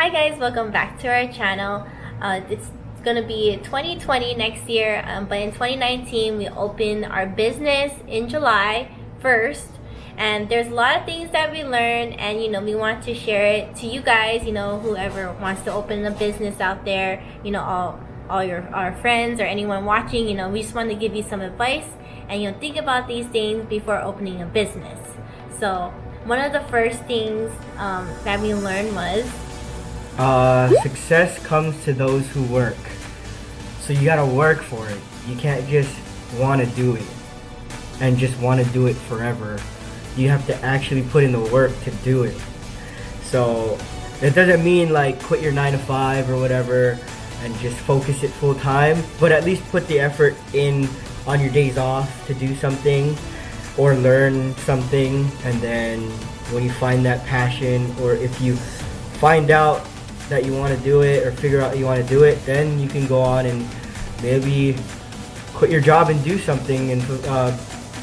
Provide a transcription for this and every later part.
Hi guys, welcome back to our channel. It's gonna be 2020 next year, but in 2019 we opened our business in July 1st, and there's a lot of things that we learned, and we want to share it to you guys. Whoever wants to open a business out there, all our friends or anyone watching, we just want to give you some advice, and think about these things before opening a business. So one of the first things that we learned was success comes to those who work. So you gotta work for it. You can't just want to do it and just want to do it forever. You have to actually put in the work to do it. So it doesn't mean like quit your 9 to 5 or whatever and just focus it full time, but at least put the effort in on your days off to do something or learn something. And then when you find that passion, or if you find out that you want to do it or figure out you want to do it, then you can go on and maybe quit your job and do something and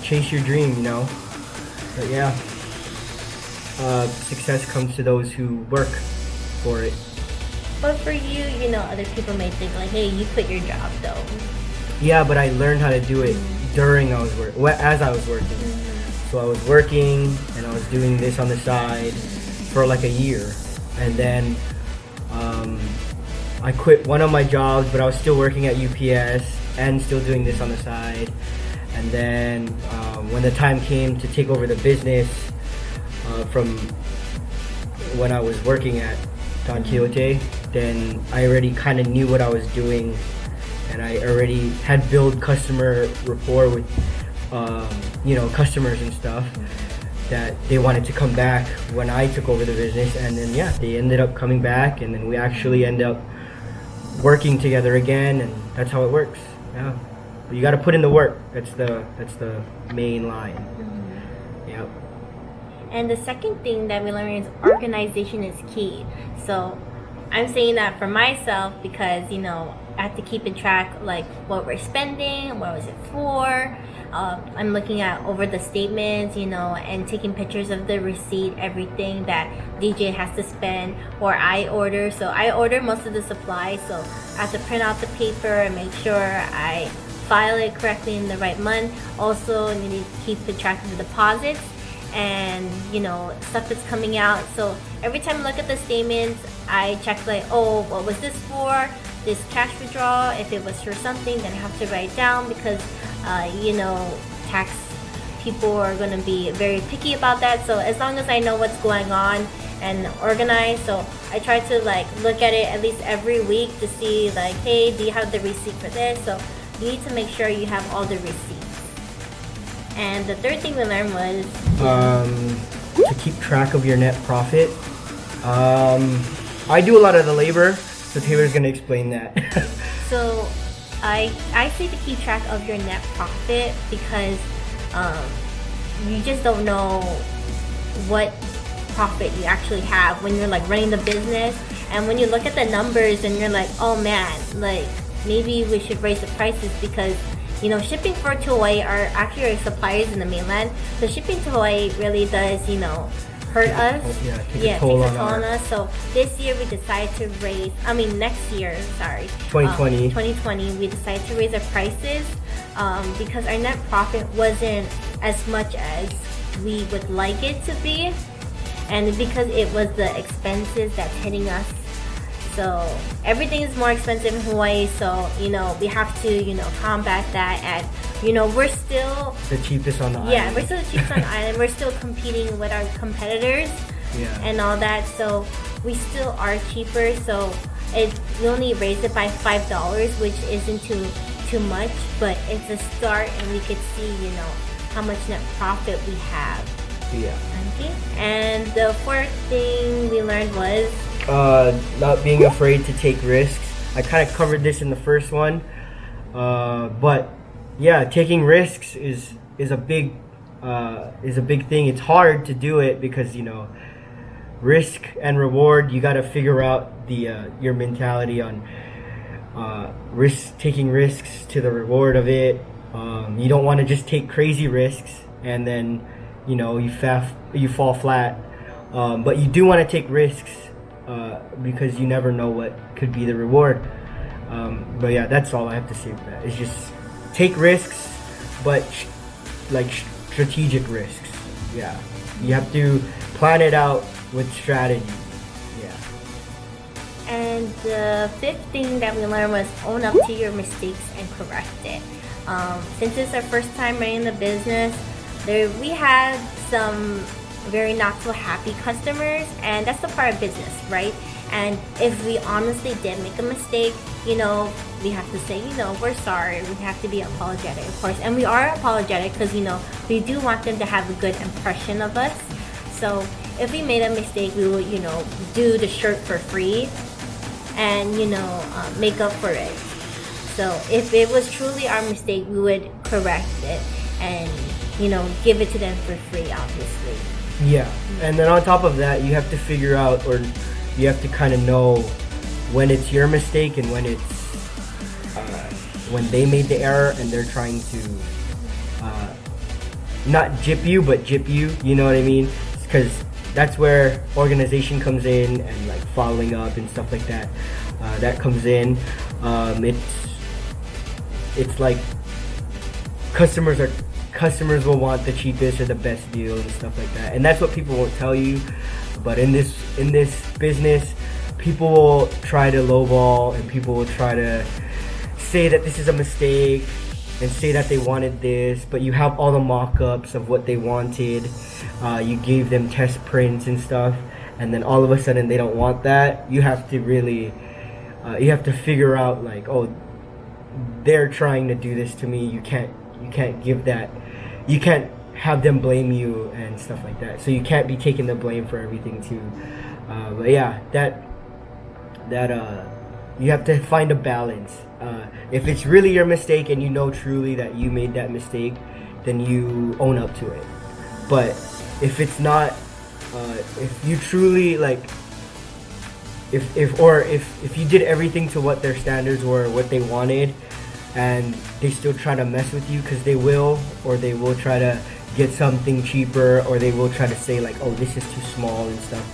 chase your dream, But yeah, success comes to those who work for it. But for you, other people may think like, hey, you quit your job though. Yeah, but I learned how to do it during as I was working. So I was working and I was doing this on the side for like a year, and then I quit one of my jobs, but I was still working at UPS and still doing this on the side. And then when the time came to take over the business from when I was working at Don Quixote, then I already kind of knew what I was doing, and I already had built customer rapport with customers and stuff, that they wanted to come back when I took over the business. And then they ended up coming back, and then we actually end up working together again, and that's how it works. Yeah, but you got to put in the work. That's the main line. Yep. And the second thing that we learned is organization is key. So I'm saying that for myself because I have to keep in track like what we're spending, what was it for. I'm looking at over the statements, and taking pictures of the receipt, everything that DJ has to spend, or I order. So I order most of the supplies, so I have to print out the paper and make sure I file it correctly in the right month. Also, you need to keep the track of the deposits and stuff that's coming out. So every time I look at the statements, I check like, oh, what was this for? This cash withdrawal, if it was for something, then I have to write it down, because tax people are going to be very picky about that. So as long as I know what's going on and organized, so I try to like look at it at least every week to see like, hey, do you have the receipt for this? So you need to make sure you have all the receipts. And the third thing we learned was to keep track of your net profit. I do a lot of the labor, so Taylor's gonna explain that. So I say to keep track of your net profit, because you just don't know what profit you actually have when you're like running the business. And when you look at the numbers and you're like, oh man, like maybe we should raise the prices, because shipping to Hawaii are actually our suppliers in the mainland. So shipping to Hawaii really does hurt us. Takes a toll on us. So this year we decided to raise, next year, 2020, we decided to raise our prices because our net profit wasn't as much as we would like it to be, and because it was the expenses that's hitting us. So everything is more expensive in Hawaii, so we have to combat that. And we're still the cheapest on the island. Yeah, we're still the cheapest on the island. We're still competing with our competitors and all that, so we still are cheaper. So we only raised it by $5, which isn't too much, but it's a start, and we could see how much net profit we have. Yeah. Okay. And the fourth thing we learned was not being afraid to take risks. I kind of covered this in the first one, but yeah, taking risks is a big thing. It's hard to do it because risk and reward. You got to figure out your mentality on taking risks to the reward of it. You don't want to just take crazy risks and then you fall flat. But you do want to take risks because you never know what could be the reward. But yeah, that's all I have to say with that. It's just take risks, but like strategic risks. Yeah, you have to plan it out with strategy. Yeah. And the fifth thing that we learned was own up to your mistakes and correct it. Since it's our first time running the business, we had some very not so happy customers, and that's the part of business, right? And if we honestly did make a mistake, you know, we have to say, you know, we're sorry. We have to be apologetic, of course. And we are apologetic because, you know, we do want them to have a good impression of us. So if we made a mistake, we will, you know, do the shirt for free and, you know, make up for it. So if it was truly our mistake, we would correct it and, you know, give it to them for free, obviously. Yeah, and then on top of that, you have to figure out, or you have to kind of know when it's your mistake and when it's when they made the error and they're trying to not jip you, but jip you. You know what I mean? Because that's where organization comes in and like following up and stuff like that. That comes in. It's like customers will want the cheapest or the best deal and stuff like that, and that's what people won't tell you. But in this business, people will try to lowball, and people will try to say that this is a mistake and say that they wanted this, but you have all the mock-ups of what they wanted. You gave them test prints and stuff, and then all of a sudden they don't want that. You have to really you have to figure out like, oh, they're trying to do this to me. You can't give that. You can't have them blame you and stuff like that. So you can't be taking the blame for everything too. But yeah, that you have to find a balance. If it's really your mistake and you know truly that you made that mistake, then you own up to it. But if it's not, if you truly like, if you did everything to what their standards were, what they wanted, and they still try to mess with you, because they will, or they will try to get something cheaper, or they will try to say like, oh, this is too small and stuff.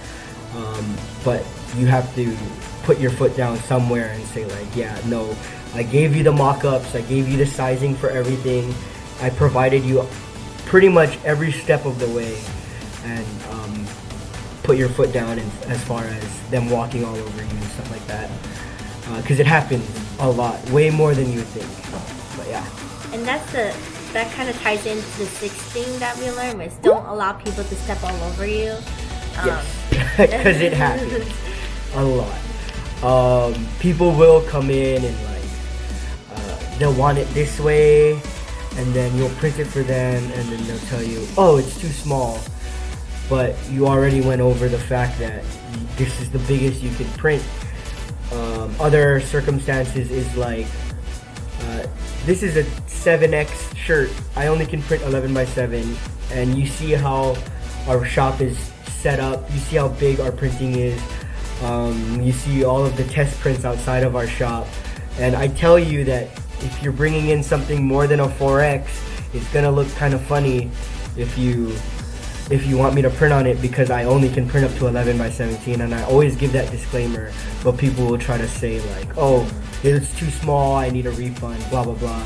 But you have to put your foot down somewhere and say like, yeah, no, I gave you the mock-ups, I gave you the sizing for everything, I provided you pretty much every step of the way, and put your foot down as far as them walking all over you and stuff like that. Because it happens a lot, way more than you would think. But yeah. And that kind of ties into the sixth thing that we learned, was don't allow people to step all over you. Yes, because it happens a lot. People will come in and like they'll want it this way, and then you'll print it for them, and then they'll tell you, oh, it's too small. But you already went over the fact that this is the biggest you can print. Other circumstances is like, this is a 7X shirt. I only can print 11 by 7, and you see how our shop is set up. You see how big our printing is. You see all of the test prints outside of our shop. And I tell you that if you're bringing in something more than a 4X, it's gonna look kind of funny if you want me to print on it, because I only can print up to 11 by 17, and I always give that disclaimer. But people will try to say like, oh, it's too small, I need a refund, blah blah blah.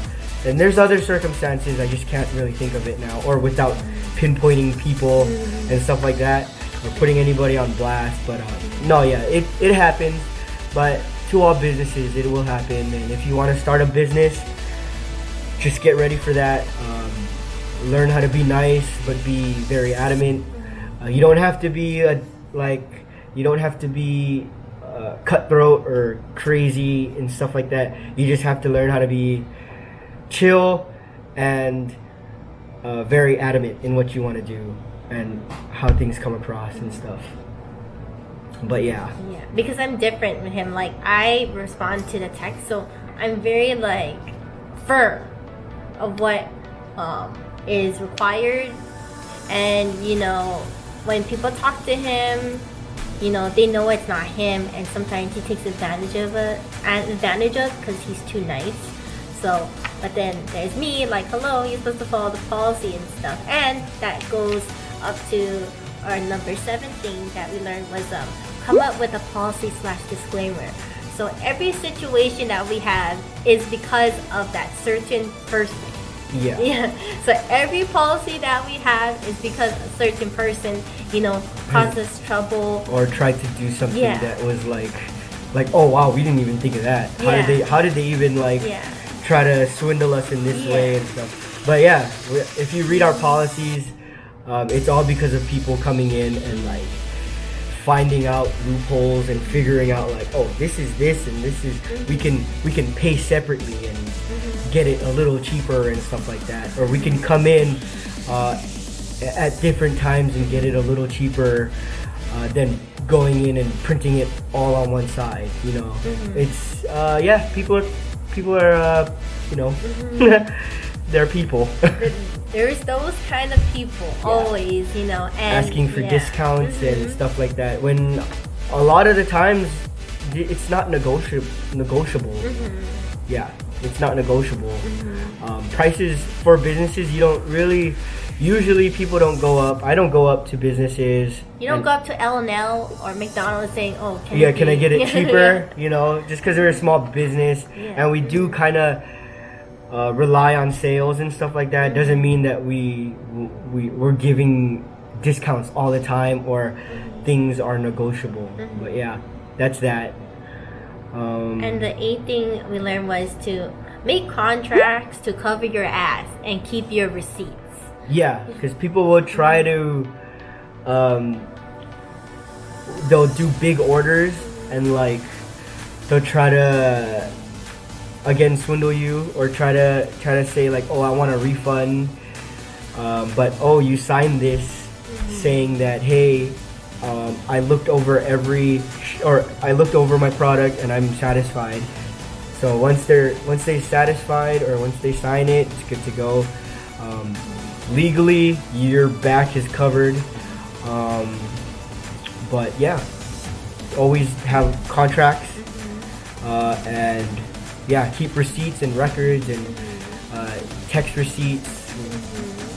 And there's other circumstances, I just can't really think of it now, or without pinpointing people and stuff like that, or putting anybody on blast. But no, yeah, it happens. But to all businesses, it will happen. And if you want to start a business, just get ready for that. Learn how to be nice, but be very adamant. You don't have to be cutthroat or crazy and stuff like that. You just have to learn how to be chill and very adamant in what you want to do and how things come across and stuff. But yeah, because I'm different with him. Like, I respond to the text, so I'm very like firm of what is required. And you know, when people talk to him, you know, they know it's not him, and sometimes he takes advantage of because he's too nice. So, but then there's me, like, hello, you're supposed to follow the policy and stuff. And that goes up to our number 7 thing that we learned was come up with a policy slash disclaimer. So every situation that we have is because of that certain person. Yeah. Yeah. So every policy that we have is because a certain person, you know, caused us trouble. Or tried to do something Yeah. that was like, oh wow, we didn't even think of that. How did they even like Yeah. try to swindle us in this Yeah. way and stuff? But yeah, if you read our policies, it's all because of people coming in and like finding out loopholes and figuring out like, oh, this is this and this is we can pay separately and get it a little cheaper and stuff like that, or we can come in at different times and get it a little cheaper than going in and printing it all on one side. You know, it's yeah, people are you know, they're people. There's those kind of people always, you know, and asking for discounts and stuff like that, when a lot of the times it's not negotiable. Yeah, it's not negotiable. Prices for businesses, you don't really, usually people don't go up. I don't go up to businesses. You don't go up to L&L or McDonald's saying, oh, can I get it cheaper? You know, just because they're a small business and we do kind of rely on sales and stuff like that, doesn't mean that we're giving discounts all the time or things are negotiable. But yeah, that's that. And the 8th thing we learned was to make contracts to cover your ass and keep your receipts. Yeah, because people will try to they'll do big orders and like they'll try to again swindle you or try to say like, oh, I want a refund, but oh, you signed this saying that, hey, I looked over I looked over my product and I'm satisfied. So once they're satisfied or once they sign it, it's good to go. Legally, your back is covered. But yeah, always have contracts and yeah, keep receipts and records and text receipts.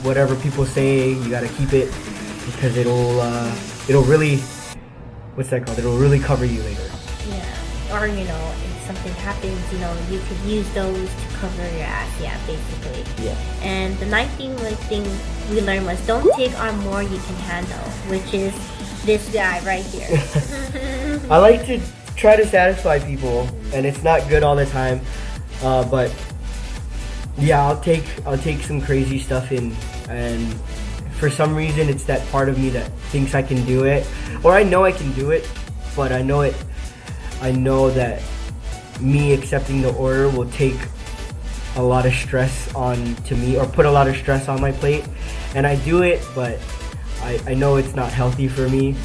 Whatever people say, you gotta keep it because it'll really, what's that called? It'll really cover you later. Yeah, or you know, if something happens, you know, you could use those to cover your ass. Yeah, basically. Yeah. And the 19th thing we learned was don't take on more you can handle, which is this guy right here. I like to try to satisfy people, and it's not good all the time. But yeah, I'll take some crazy stuff in, and for some reason it's that part of me that thinks I can do it, or I know I can do it, but I know that me accepting the order will take a lot of stress on to me or put a lot of stress on my plate, and I do it, but I know it's not healthy for me.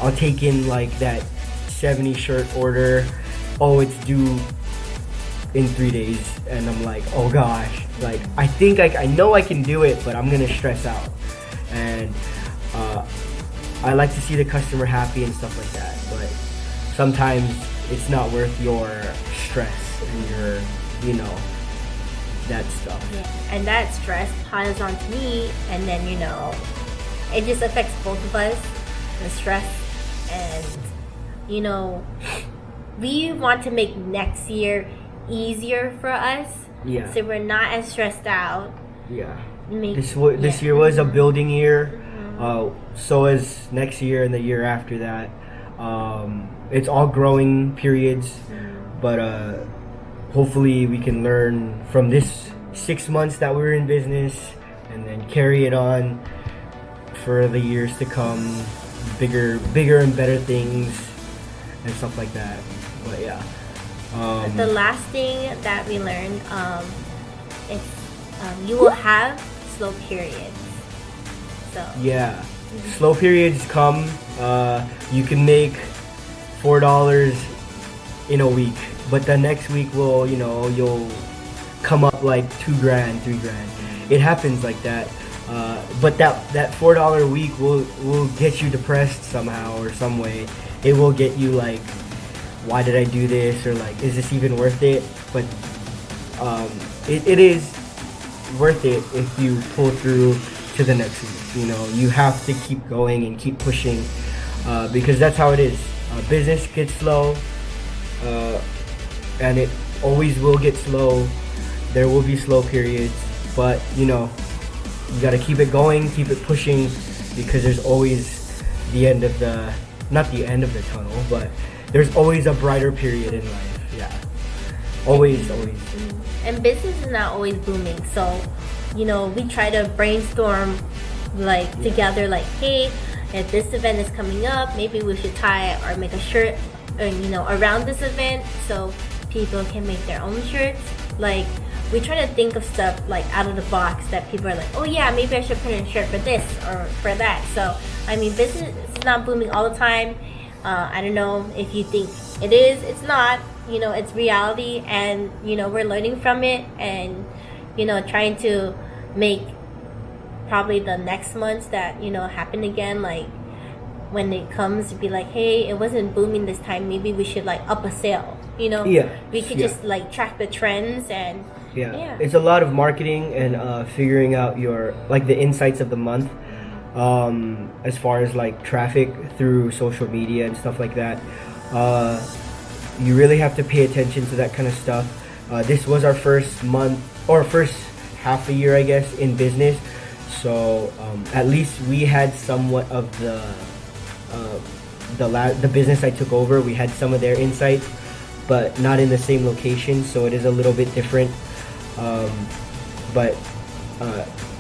I'll take in like that 70 shirt order. Oh, it's due in 3 days, and I'm like, oh gosh, like I know I can do it, but I'm gonna stress out. And I like to see the customer happy and stuff like that, but sometimes it's not worth your stress and your, you know, that stuff. Yeah. And that stress piles onto me, and then you know, it just affects both of us, the stress. And you know, we want to make next year easier for us. Yeah. So we're not as stressed out. Yeah. This year was a building year. So is next year and the year after that. It's all growing periods, but hopefully we can learn from this 6 months that we're in business and then carry it on for the years to come. Bigger and better things and stuff like that. But yeah. The last thing that we learned is you will have slow periods. So yeah, slow periods come. You can make $4 in a week, but the next week you'll come up like $2,000, $3,000. It happens like that. But that $4 a week will get you depressed somehow or some way. It will get you like, why did I do this, or like, is this even worth it? But it is worth it if you pull through to the next week. You know, you have to keep going and keep pushing. because that's how it is. Business gets slow, and it always will get slow. There will be slow periods, but you gotta keep it going, keep it pushing, because there's always the end of the, not the end of the tunnel, but there's always a brighter period in life. Yeah, always. And business is not always booming, so we try to brainstorm together, hey, if this event is coming up, maybe we should tie or make a shirt around this event so people can make their own shirts. We try to think of stuff out of the box that people are like, oh yeah, maybe I should put in a shirt for this or for that. So business is not booming all the time. I don't know if you think it is. It's not. It's reality, and we're learning from it, and trying to make probably the next months that happen again, when it comes to be hey, it wasn't booming this time, maybe we should up a sale. We could just track the trends, and it's a lot of marketing and figuring out your the insights of the month, as far as traffic through social media and stuff like that. You really have to pay attention to that kind of stuff. This was our first month, or first half a year, I guess, in business. So at least we had somewhat of the business I took over. We had some of their insights, but not in the same location. So it is a little bit different. But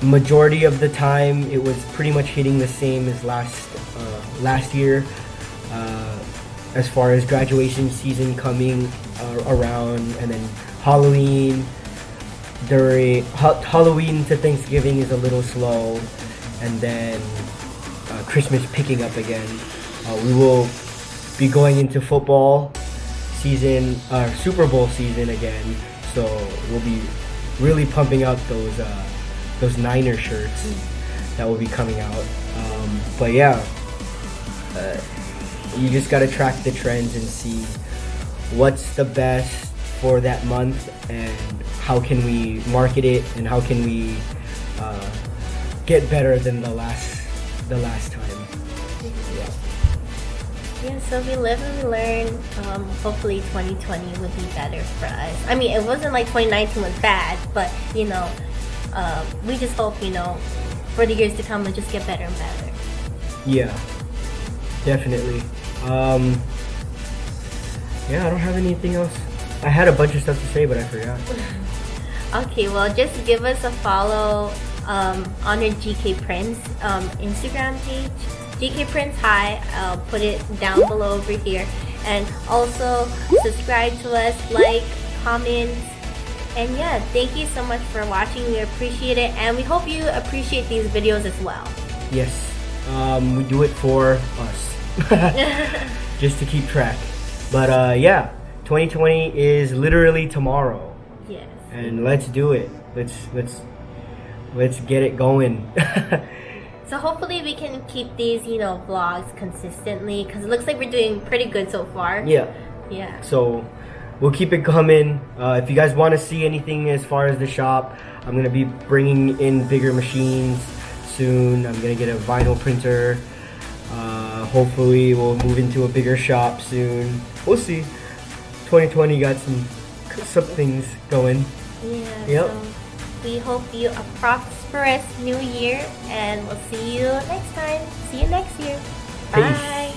majority of the time, it was pretty much hitting the same as last year. As far as graduation season coming around, and then Halloween Halloween to Thanksgiving is a little slow, and then Christmas picking up again. We will be going into football season, Super Bowl season again, so we'll be really pumping out those Niner shirts that will be coming out. But yeah, you just gotta track the trends and see what's the best for that month, and how can we market it, and how can we get better than the last time. Yeah, so we live and we learn. Hopefully 2020 will be better for us. It wasn't 2019 was bad, but we just hope for the years to come we'll just get better and better. Yeah, definitely. Yeah, I don't have anything else. I had a bunch of stuff to say, but I forgot. Okay, well, just give us a follow on our GK Prince Instagram page. GK Prince Hi. I'll put it down below over here. And also subscribe to us, comment. And yeah, thank you so much for watching. We appreciate it. And we hope you appreciate these videos as well. Yes. We do it for us. Just to keep track. But yeah, 2020 is literally tomorrow. Yes. And let's do it. Let's get it going. So hopefully we can keep these, vlogs consistently, because it looks like we're doing pretty good so far. Yeah. Yeah. So we'll keep it coming. If you guys want to see anything as far as the shop, I'm going to be bringing in bigger machines soon. I'm going to get a vinyl printer. Hopefully we'll move into a bigger shop soon. We'll see. 2020 got some things going. Yeah. Yep. So we hope you a prosperous new year, and we'll see you next time. See you next year. Peace. Bye.